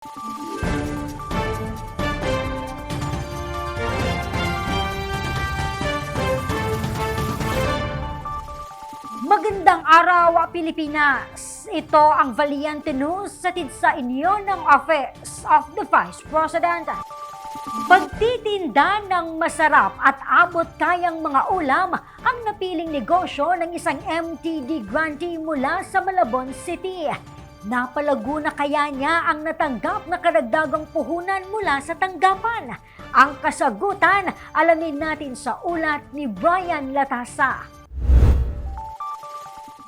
Magandang araw, Pilipinas! Ito ang Valiente News hatid sa inyo ng Office of the Vice President. Pagtitinda ng masarap at abot kayang mga ulam ang napiling negosyo ng isang MTD grantee mula sa Malabon City. Napalago na kaya niya ang natanggap na karagdagang puhunan mula sa tanggapan? Ang kasagutan, alamin natin sa ulat ni Brian Latasa.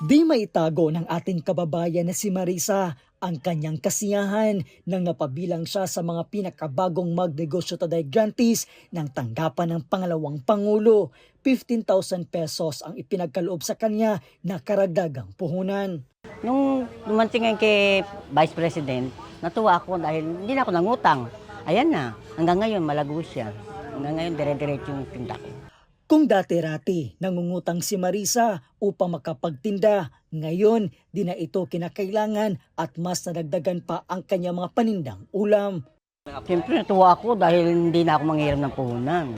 Di maitago ng ating kababayan na si Marisa ang kanyang kasiyahan nang napabilang siya sa mga pinakabagong magnegosyo taday grantees ng tanggapan ng pangalawang Pangulo. 15,000 pesos ang ipinagkaloob sa kanya na karagdagang puhunan. Nung dumating ngayon kay Vice President, natuwa ako dahil hindi na ako nangutang. Ayan na, hanggang ngayon malago siya. Hanggang ngayon dire-diretso yung tinda ko. Kung dati-rati nangungutang si Marisa upang makapagtinda, ngayon di na ito kinakailangan at mas nadagdagan pa ang kanyang mga panindang ulam. Siyempre natuwa ako dahil hindi na ako manghiram ng puhunan.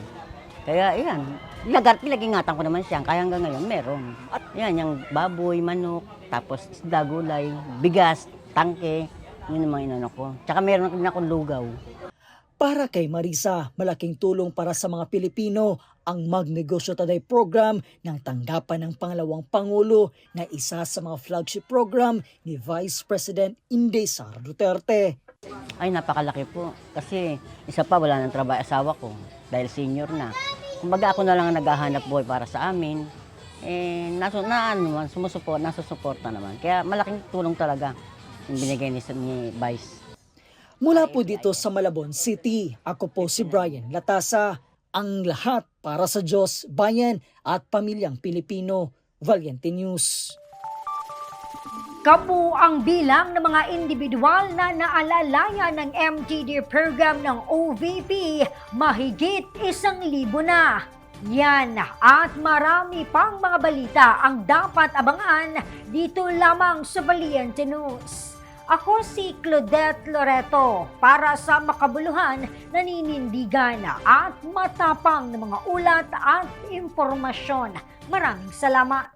Kaya yan, pinag-ingatan ko naman siya, kaya hanggang ngayon meron. At yan, yung baboy, manok, tapos isda, gulay, bigas, tangke, yun ang mga inano ko. Tsaka meron din akong lugaw. Para kay Marisa, malaking tulong para sa mga Pilipino ang Magnegosyo Taday program ng tanggapan ng pangalawang Pangulo na isa sa mga flagship program ni Vice President Inday Sara Duterte. Ay, napakalaki po. Kasi isa pa, wala nang trabaho asawa ko dahil senior na. Kumbaga ako na lang ang naghahanap buhay para sa amin. Nasusuporta naman. Kaya malaking tulong talaga yung binigay ni Vice. Mula po dito sa Malabon City, ako po si Brian Latasa. Ang lahat para sa Diyos, bayan at pamilyang Pilipino. Valiente News. Kabuang bilang ng mga individual na naalalaya ng MTD program ng OVP, mahigit 1,000 na. Yan at marami pang mga balita ang dapat abangan dito lamang sa Valiente News. Ako si Claudette Loreto para sa makabuluhan, naninindigan at matapang na mga ulat at impormasyon. Maraming salamat!